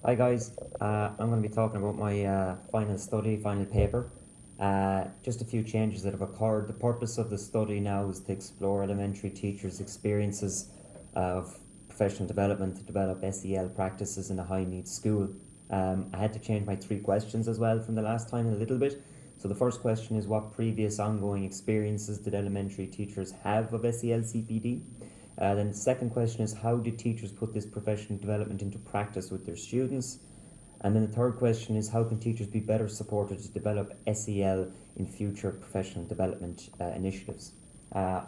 Hi guys, I'm going to be talking about my final paper. Just a few changes that have occurred. The purpose of the study now is to explore elementary teachers' experiences of professional development to develop SEL practices in a high needs school. I had to change my three questions as well from the last time a little bit. So the first question is, what previous ongoing experiences did elementary teachers have of SEL CPD? Then the second question is, how do teachers put this professional development into practice with their students? And then the third question is, how can teachers be better supported to develop SEL in future professional development initiatives?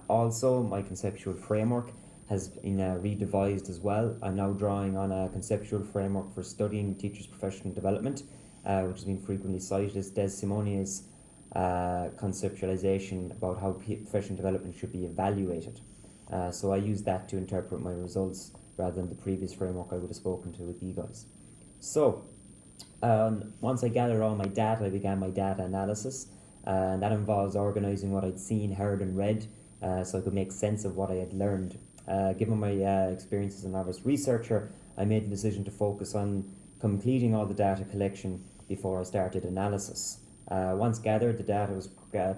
Also, my conceptual framework has been redevised as well. I'm now drawing on a conceptual framework for studying teachers' professional development, which has been frequently cited as Des Simone's conceptualization about how professional development should be evaluated. So I use that to interpret my results rather than the previous framework I would have spoken to with you guys. So once I gathered all my data, I began my data analysis. And that involves organising what I'd seen, heard, and read so I could make sense of what I had learned. Given my experience as a novice researcher, I made the decision to focus on completing all the data collection before I started analysis. Once gathered, the data was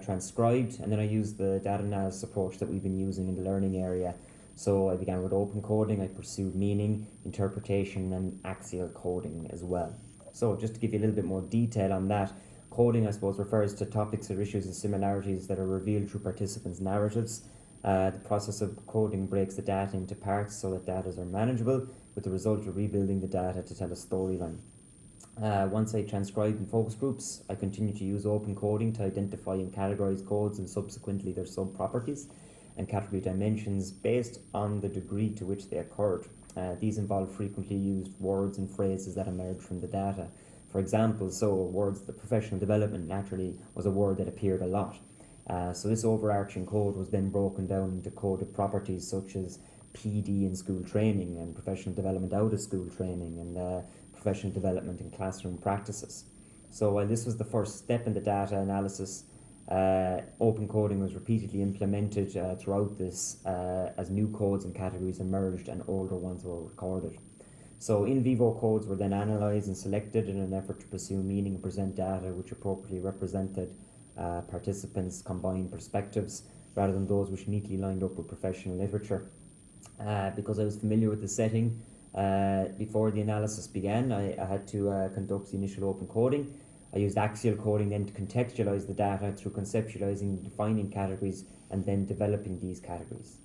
transcribed, and then I used the data analysis approach that we've been using in the learning area. So I began with open coding, I pursued meaning, interpretation, and axial coding as well. So just to give you a little bit more detail on that, coding, I suppose, refers to topics or issues and similarities that are revealed through participants' narratives. The process of coding breaks the data into parts so that data are manageable, with the result of rebuilding the data to tell a storyline. Once I transcribed in focus groups, I continue to use open coding to identify and categorize codes and subsequently their sub-properties and category dimensions based on the degree to which they occurred. These involve frequently used words and phrases that emerge from the data. For example, words, the professional development naturally was a word that appeared a lot. So this overarching code was then broken down into coded properties such as PD in school training and professional development out of school training and professional development in classroom practices. So while this was the first step in the data analysis, open coding was repeatedly implemented throughout this as new codes and categories emerged and older ones were recorded. So in vivo codes were then analysed and selected in an effort to pursue meaning and present data which appropriately represented participants' combined perspectives rather than those which neatly lined up with professional literature. Because I was familiar with the setting before the analysis began, I had to conduct the initial open coding. I used axial coding then to contextualize the data through conceptualizing and defining categories and then developing these categories.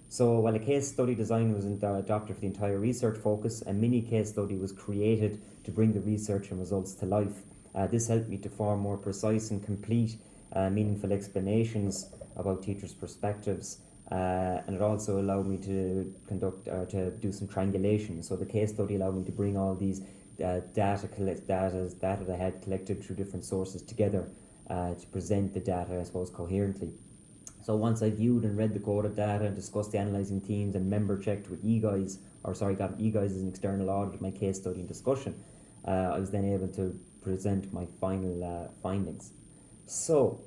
So while a case study design was adopted for the entire research focus, a mini case study was created to bring the research and results to life. This helped me to form more precise and complete meaningful explanations about teachers' perspectives, and it also allowed me to to do some triangulation. So the case study allowed me to bring all these data that I had collected through different sources together to present the data, I suppose, coherently. So once I viewed and read the coded data, discussed the analysing themes, and member checked with got eGuys as an external audit of my case study and discussion, I was then able to present my final findings. So,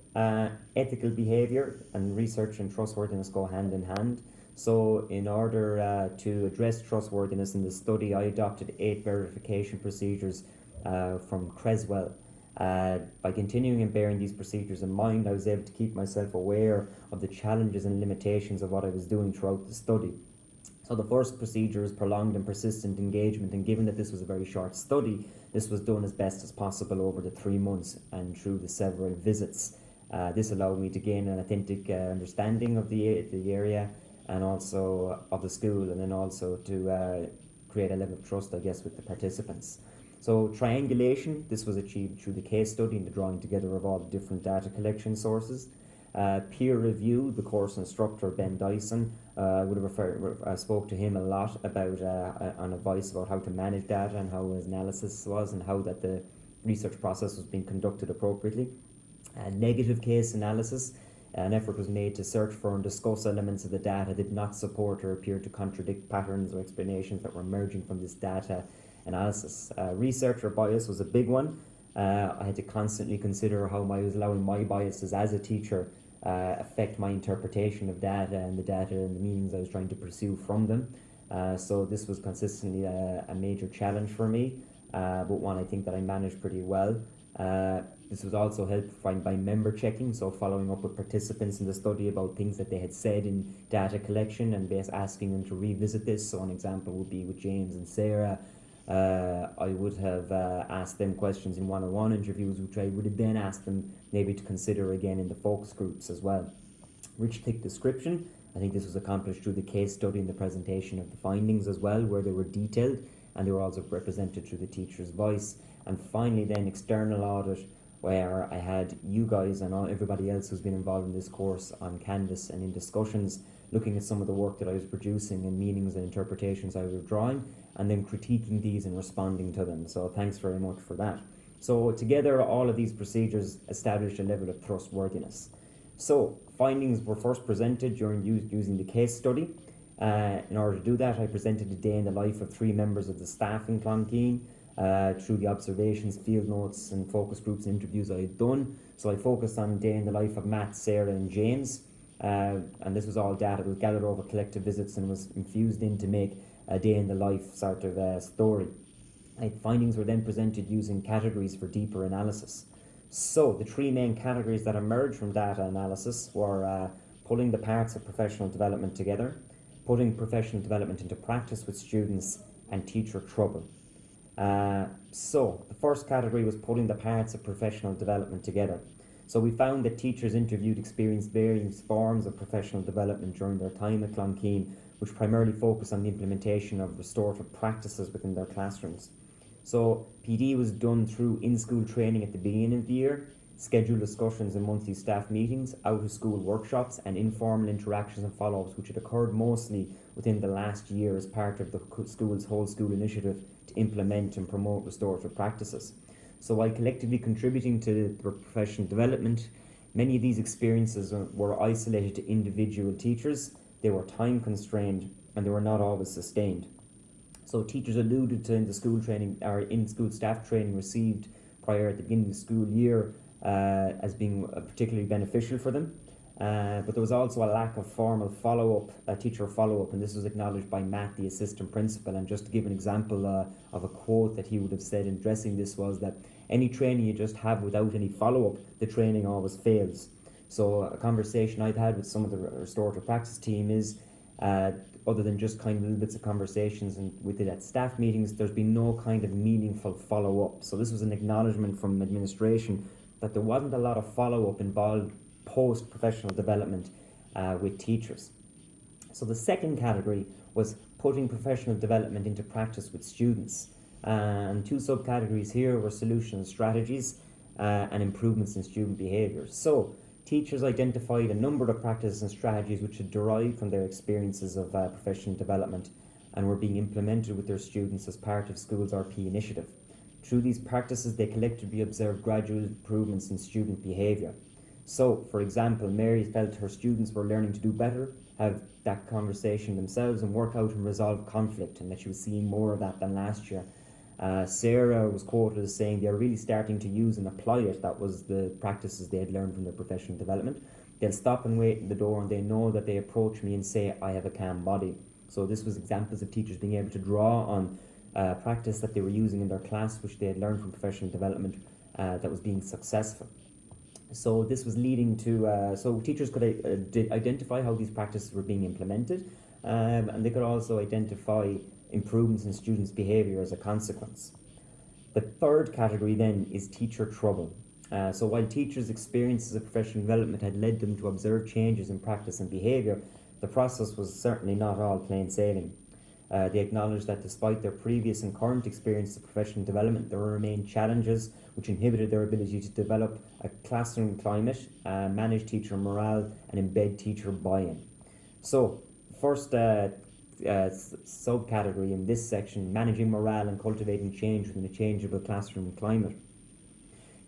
ethical behaviour and research and trustworthiness go hand in hand. So, in order to address trustworthiness in the study, I adopted 8 verification procedures from Creswell. By continuing and bearing these procedures in mind, I was able to keep myself aware of the challenges and limitations of what I was doing throughout the study. So the first procedure is prolonged and persistent engagement, and given that this was a very short study, this was done as best as possible over the 3 months and through the several visits. This allowed me to gain an authentic understanding of the area and also of the school, and then also to create a level of trust, I guess, with the participants. So triangulation, this was achieved through the case study and the drawing together of all the different data collection sources. Peer review, the course instructor Ben Dyson, I spoke to him a lot about on advice about how to manage data and how his analysis was and how that the research process was being conducted appropriately. Negative case analysis, an effort was made to search for and discuss elements of the data that did not support or appear to contradict patterns or explanations that were emerging from this data analysis. Researcher bias was a big one. I had to constantly consider how I was allowing my biases as a teacher affect my interpretation of data and the meanings I was trying to pursue from them. So this was consistently a major challenge for me. but one I think that I managed pretty well. This was also helped by member checking, so following up with participants in the study about things that they had said in data collection and asking them to revisit this. So an example would be with James and Sarah. I would have asked them questions in one-on-one interviews, which I would have then asked them maybe to consider again in the focus groups as well. Rich, thick description. I think this was accomplished through the case study and the presentation of the findings as well, where they were detailed and they were also represented through the teacher's voice. And finally then external audit, where I had you guys and everybody else who's been involved in this course on Canvas and in discussions, looking at some of the work that I was producing and meanings and interpretations I was drawing, and then critiquing these and responding to them. So thanks very much for that. So together, all of these procedures established a level of trustworthiness. So findings were first presented during using the case study. In order to do that, I presented a day in the life of 3 members of the staff in Clonkeen, through the observations, field notes and focus groups and interviews I had done. So I focused on a day in the life of Matt, Sarah and James, and this was all data that was gathered over collective visits and was infused in to make a day in the life sort of story. Findings were then presented using categories for deeper analysis. So the 3 main categories that emerged from data analysis were pulling the parts of professional development together, putting professional development into practice with students, and teacher trouble. So the first category was putting the parts of professional development together. So we found that teachers interviewed experienced various forms of professional development during their time at Clonkeen, which primarily focused on the implementation of restorative practices within their classrooms. So PD was done through in-school training at the beginning of the year, scheduled discussions and monthly staff meetings, out-of-school workshops and informal interactions and follow-ups, which had occurred mostly within the last year as part of the school's whole school initiative to implement and promote restorative practices. So while collectively contributing to the professional development, many of these experiences were isolated to individual teachers, they were time constrained and they were not always sustained. So teachers alluded to in the school training or in school staff training received prior at the beginning of the school year as being particularly beneficial for them. But there was also a lack of formal follow-up, teacher follow-up, and this was acknowledged by Matt, the assistant principal. And just to give an example of a quote that he would have said in addressing this was that any training you just have without any follow-up, the training always fails. So a conversation I've had with some of the restorative practice team is, other than just kind of little bits of conversations and with it at staff meetings, there's been no kind of meaningful follow-up. So this was an acknowledgement from administration that there wasn't a lot of follow-up involved post-professional development with teachers. So the second category was putting professional development into practice with students. And 2 subcategories here were solution strategies and improvements in student behaviours. So teachers identified a number of practices and strategies which had derived from their experiences of professional development and were being implemented with their students as part of school's RP initiative. Through these practices, they collectively observed gradual improvements in student behaviour. So, for example, Mary felt her students were learning to do better, have that conversation themselves and work out and resolve conflict, and that she was seeing more of that than last year. Sarah was quoted as saying they're really starting to use and apply it. That was the practices they had learned from their professional development. They'll stop and wait at the door and they know that they approach me and say, I have a calm body. So this was examples of teachers being able to draw on practice that they were using in their class, which they had learned from professional development that was being successful. So this was leading to, so teachers could identify how these practices were being implemented, and they could also identify improvements in students' behaviour as a consequence. The third category then is teacher trouble. So while teachers' experiences of professional development had led them to observe changes in practice and behaviour, the process was certainly not all plain sailing. They acknowledged that despite their previous and current experience of professional development, there remained challenges which inhibited their ability to develop a classroom climate, manage teacher morale, and embed teacher buy-in. So, first subcategory in this section, managing morale and cultivating change within a changeable classroom climate.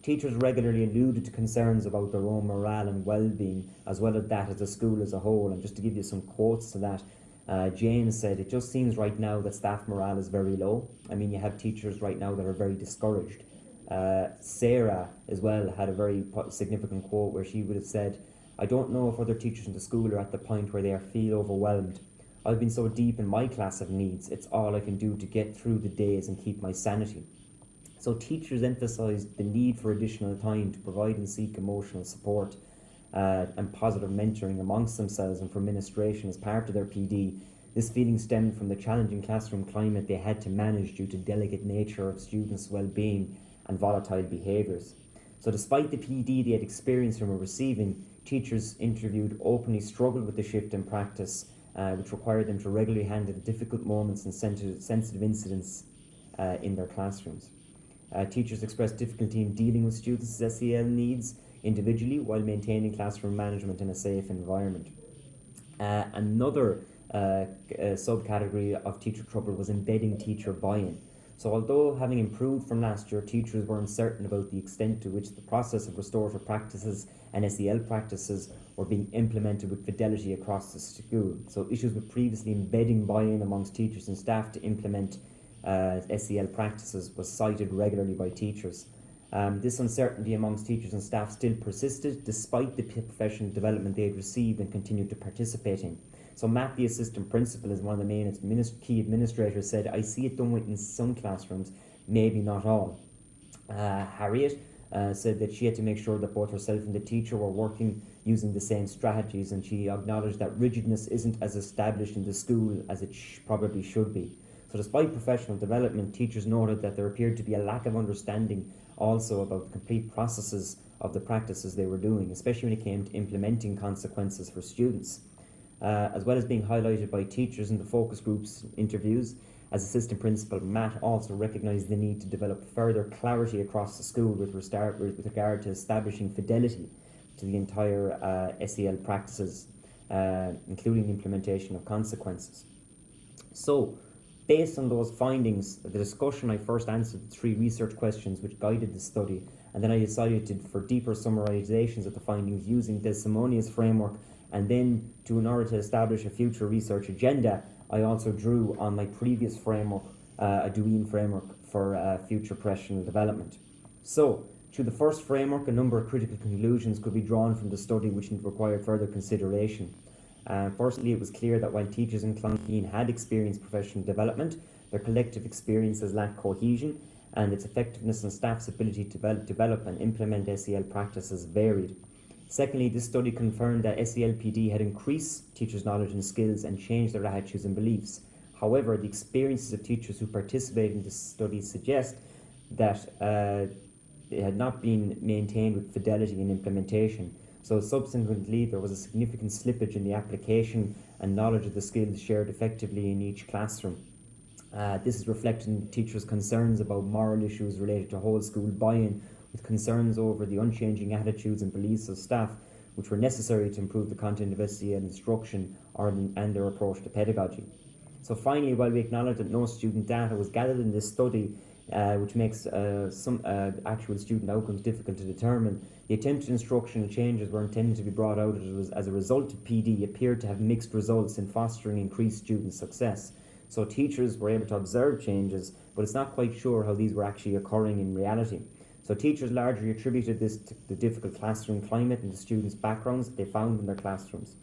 Teachers regularly alluded to concerns about their own morale and well-being, as well as that of the school as a whole. And just to give you some quotes to that, James said, it just seems right now that staff morale is very low. I mean, you have teachers right now that are very discouraged. Sarah as well had a very significant quote where she would have said, I don't know if other teachers in the school are at the point where they feel overwhelmed. I've been so deep in my class of needs, it's all I can do to get through the days and keep my sanity. So teachers emphasised the need for additional time to provide and seek emotional support and positive mentoring amongst themselves and for administration as part of their PD. This feeling stemmed from the challenging classroom climate they had to manage due to delicate nature of students' well-being and volatile behaviours. So despite the PD they had experienced and were receiving, teachers interviewed openly struggled with the shift in practice, which required them to regularly handle difficult moments and sensitive incidents in their classrooms. Teachers expressed difficulty in dealing with students' SEL needs individually while maintaining classroom management in a safe environment. Another subcategory of teacher trouble was embedding teacher buy-in. So although having improved from last year, teachers were uncertain about the extent to which the process of restorative practices and SEL practices were being implemented with fidelity across the school. So issues with previously embedding buy-in amongst teachers and staff to implement SEL practices was cited regularly by teachers. This uncertainty amongst teachers and staff still persisted despite the professional development they had received and continued to participate in. So Matt, the assistant principal, is one of the main key administrators, said, "I see it done in some classrooms, maybe not all." Harriet said that she had to make sure that both herself and the teacher were working using the same strategies, and she acknowledged that rigidness isn't as established in the school as it probably should be. So despite professional development, teachers noted that there appeared to be a lack of understanding also about the complete processes of the practices they were doing, especially when it came to implementing consequences for students. As well as being highlighted by teachers in the focus groups interviews, as assistant principal, Matt also recognised the need to develop further clarity across the school with regard to establishing fidelity to the entire SEL practices, including the implementation of consequences. So, based on those findings, the discussion, I first answered the 3 research questions which guided the study, and then I decided for deeper summarisations of the findings using Desimonea's framework, and then in order to establish a future research agenda, I also drew on my previous framework, a Douyin framework for future professional development. So, through the first framework, a number of critical conclusions could be drawn from the study which required further consideration. Firstly, it was clear that while teachers in Clonkeene had experienced professional development, their collective experiences lacked cohesion, and its effectiveness and staff's ability to develop and implement SEL practices varied. Secondly, this study confirmed that SELPD had increased teachers' knowledge and skills and changed their attitudes and beliefs. However, the experiences of teachers who participated in this study suggest that it had not been maintained with fidelity in implementation. So subsequently, there was a significant slippage in the application and knowledge of the skills shared effectively in each classroom. This is reflected in teachers' concerns about moral issues related to whole school buy-in, with concerns over the unchanging attitudes and beliefs of staff, which were necessary to improve the content of SEL instruction and their approach to pedagogy. So finally, while we acknowledge that no student data was gathered in this study, which makes some actual student outcomes difficult to determine, the attempted instructional changes were intended to be brought out as a result of PD appeared to have mixed results in fostering increased student success. So teachers were able to observe changes, but it's not quite sure how these were actually occurring in reality. So teachers largely attributed this to the difficult classroom climate and the students' backgrounds that they found in their classrooms.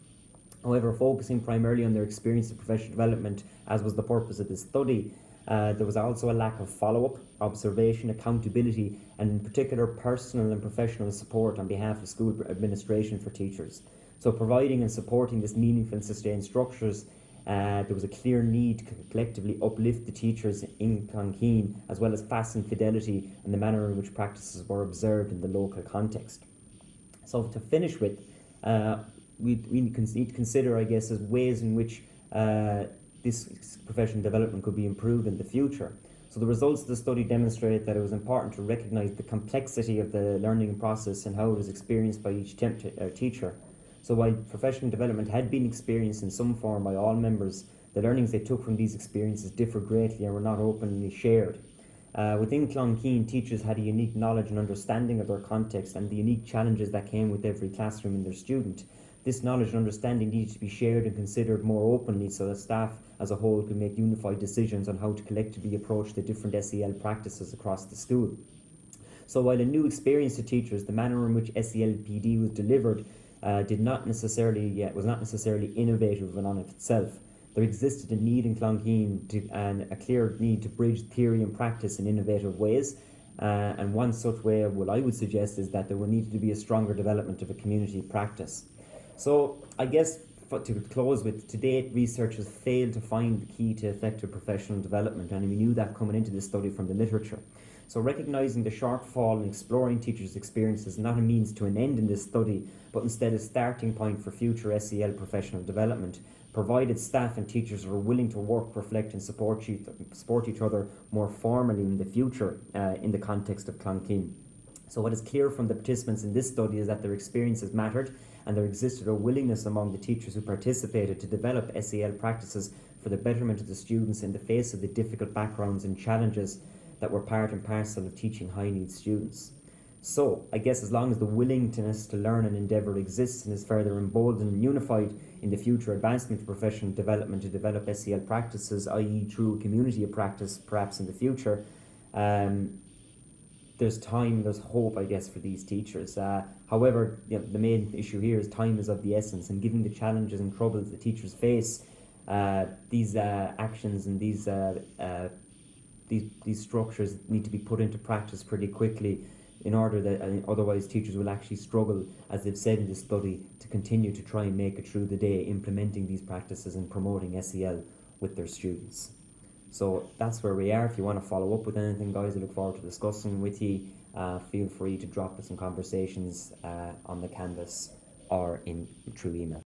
However, focusing primarily on their experience of professional development, as was the purpose of this study, there was also a lack of follow-up, observation, accountability, and in particular personal and professional support on behalf of school administration for teachers. So providing and supporting this meaningful and sustained structures, there was a clear need to collectively uplift the teachers in Clonkeene, as well as fasten fidelity in the manner in which practices were observed in the local context. So to finish with, we need to consider, I guess, as ways in which this professional development could be improved in the future. So the results of the study demonstrate that it was important to recognise the complexity of the learning process and how it was experienced by each teacher. So while professional development had been experienced in some form by all members, the learnings they took from these experiences differed greatly and were not openly shared. Within Clonkeene, teachers had a unique knowledge and understanding of their context and the unique challenges that came with every classroom and their student. This knowledge and understanding needed to be shared and considered more openly so that staff as a whole could make unified decisions on how to collectively approach the different SEL practices across the school. So while a new experience to teachers, the manner in which SELPD was delivered was not necessarily innovative in and of itself. There existed a need in Clonkeene and a clear need to bridge theory and practice in innovative ways, And one such way, what I would suggest, is that there will need to be a stronger development of a community practice. So I guess to close with, to date, researchers failed to find the key to effective professional development, and we knew that coming into this study from the literature. So recognising the shortfall and exploring teachers' experiences is not a means to an end in this study, but instead a starting point for future SEL professional development, provided staff and teachers are willing to work, reflect and support each other more formally in the future in the context of Clonkeene. So what is clear from the participants in this study is that their experiences mattered, and there existed a willingness among the teachers who participated to develop SEL practices for the betterment of the students in the face of the difficult backgrounds and challenges that were part and parcel of teaching high needs students. So I guess as long as the willingness to learn and endeavour exists and is further emboldened and unified in the future advancement of professional development to develop SEL practices, i.e. through a community of practice perhaps in the future, there's time, there's hope, I guess, for these teachers. However, the main issue here is time is of the essence, and given the challenges and troubles the teachers face, these actions and these structures need to be put into practice pretty quickly, in order that otherwise teachers will actually struggle, as they've said in this study, to continue to try and make it through the day implementing these practices and promoting SEL with their students. So that's where we are. If you want to follow up with anything, guys, I look forward to discussing with you. Feel free to drop us some conversations on the Canvas or through email.